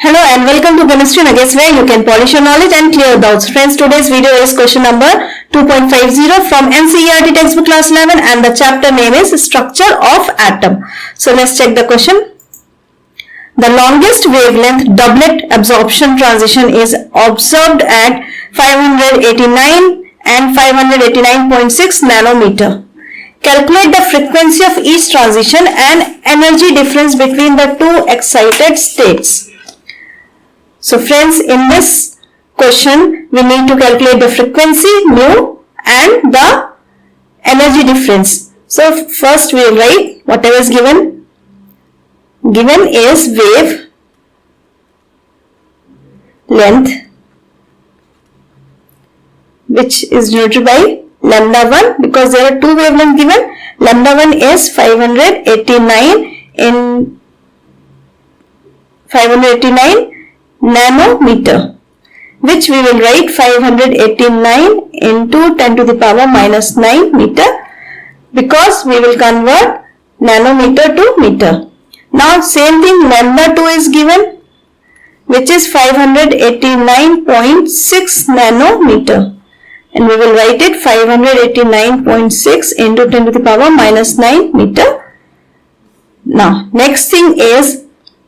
Hello and welcome to Chemistry Nuggets, where you can polish your knowledge and clear doubts. Friends, today's video is question number 2.50 from NCERT textbook class 11 and the chapter name is Structure of Atom. So let's check the question. The longest wavelength doublet absorption transition is observed at 589 and 589.6 nanometer. Calculate the frequency of each transition and energy difference between the two excited states. So friends, in this question, we need to calculate the frequency mu and the energy difference. So first we will write whatever is given. Given is wave length, which is denoted by lambda 1, because there are two wavelengths given. Lambda 1 is 589 nanometer, which we will write 589 into 10 to the power minus 9 meter, because we will convert nanometer to meter. Now same thing, lambda 2 is given, which is 589.6 nanometer, and we will write it 589.6 into 10 to the power minus 9 meter. Now next thing is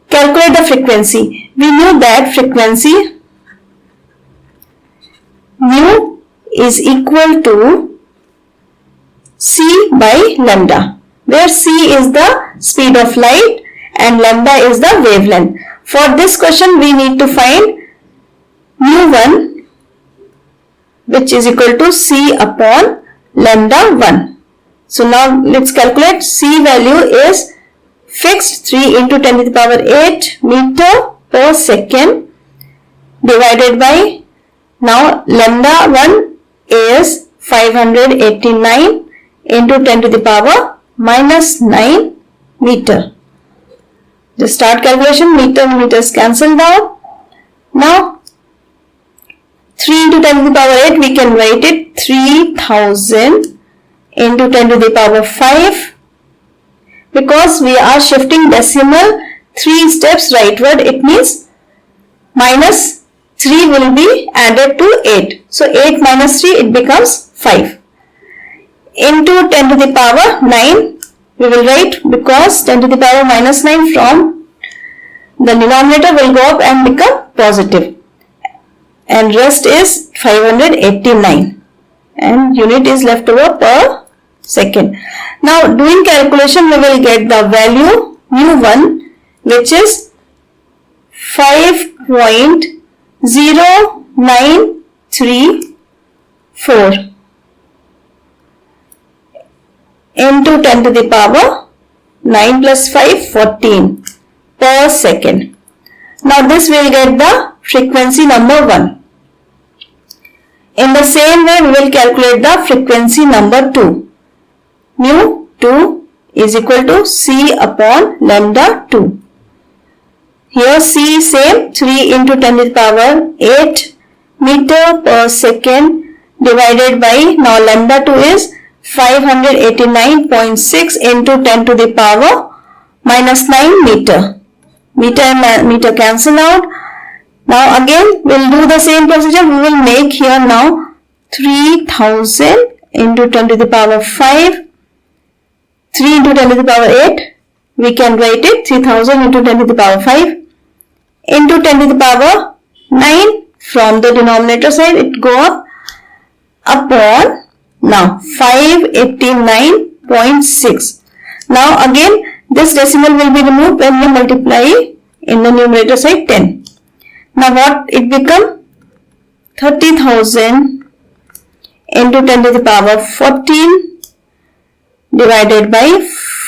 calculate the frequency. We knew that frequency mu is equal to c by lambda, where c is the speed of light and lambda is the wavelength. For this question we need to find mu1, which is equal to c upon lambda 1. So now let's calculate. C value is fixed 3 into 10 to the power 8 meter per second divided by, now lambda 1 is 589 into 10 to the power minus 9 meter. Just start calculation. Meters cancelled out. Now 3 into 10 to the power 8, we can write it 3000 into 10 to the power 5. Because we are shifting decimal 3 steps rightward, it means minus 3 will be added to 8. So 8 minus 3, it becomes 5. Into 10 to the power 9, we will write, because 10 to the power minus 9 from the denominator will go up and become positive. And rest is 589. And unit is left over per second. Now doing calculation, we will get the value mu1, which is 5.0934 into 10 to the power 9 plus 5, 14 per second. Now this will get the frequency number 1. In the same way, we will calculate the frequency number 2. Mu 2 is equal to c upon lambda 2. Here c same, 3 into 10 to the power 8 meter per second divided by, now lambda 2 is 589.6 into 10 to the power minus 9 meter. Meter and meter cancel out. Now again we will do the same procedure. We will make here now 3000 into 10 to the power 5. 3 into 10 to the power 8, we can write it 3000 into 10 to the power 5 into 10 to the power 9, from the denominator side it go up, upon, now 589.6. Now again this decimal will be removed when you multiply in the numerator side 10. Now what it become? 30,000 into 10 to the power 14 divided by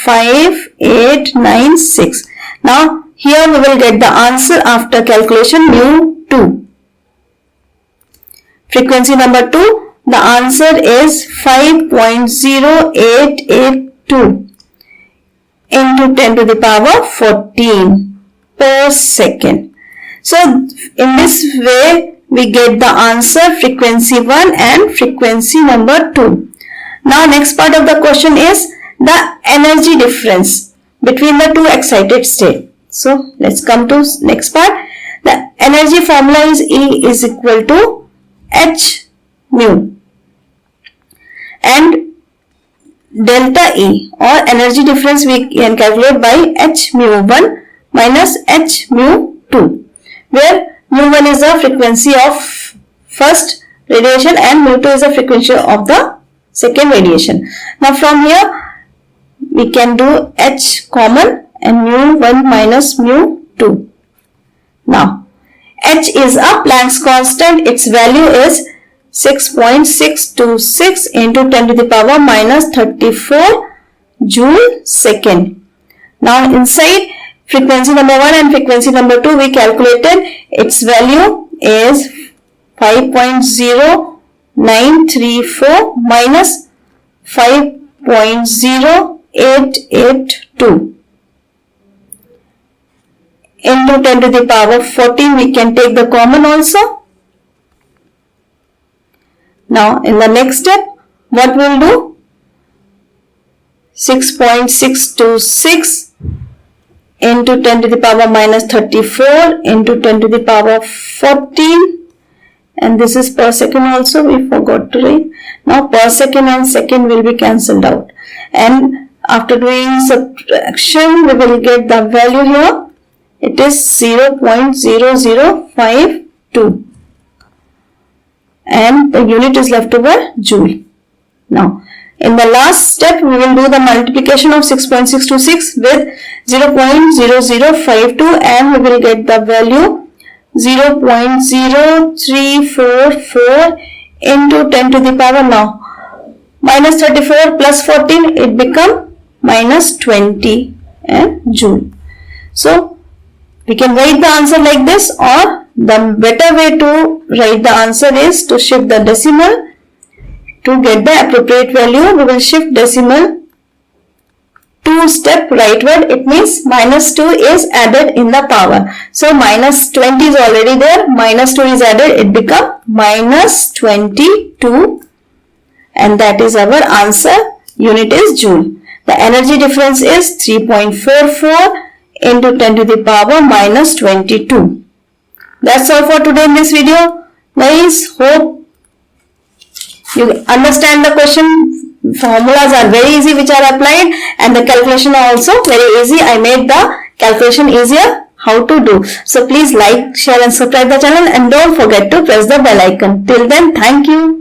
5896. Now here we will get the answer after calculation mu 2. Frequency number 2, the answer is 5.0882 into 10 to the power 14 per second. So in this way we get the answer frequency 1 and frequency number 2. Now next part of the question is the energy difference between the two excited states. So let's come to next part. energy formula is E is equal to H mu, and delta E or energy difference we can calculate by H mu 1 minus H mu 2, where mu 1 is the frequency of first radiation and mu 2 is the frequency of the second radiation. Now from here we can do H common and mu 1 minus mu 2. Now H is a Planck's constant. Its value is 6.626 into 10 to the power minus 34 joule second. Now inside frequency number 1 and frequency number 2 we calculated. Its value is 5.0934 minus 5.0882 into 10 to the power 14. We can take the common also. Now in the next step, what we'll do? 6.626 into 10 to the power minus 34 into 10 to the power 14, and this is per second also, we forgot to write. Now per second and second will be cancelled out, and after doing subtraction we will get the value here. It is 0.0052 and the unit is left over joule. Now in the last step we will do the multiplication of 6.626 with 0.0052 and we will get the value 0.0344 into 10 to the power, now minus 34 plus 14, it become minus 20 joule. So we can write the answer like this, or the better way to write the answer is to shift the decimal. To get the appropriate value, we will shift decimal 2 step rightward. It means minus 2 is added in the power. So minus 20 is already there. Minus 2 is added. It becomes minus 22. And that is our answer. Unit is joule. The energy difference is 3.44 into 10 to the power minus 22. That's all for today in this video. Guys, hope you understand the question. Formulas are very easy which are applied, and the calculation are also very easy. I made the calculation easier how to do. So please like, share and subscribe the channel, and don't forget to press the bell icon. Till then, thank you.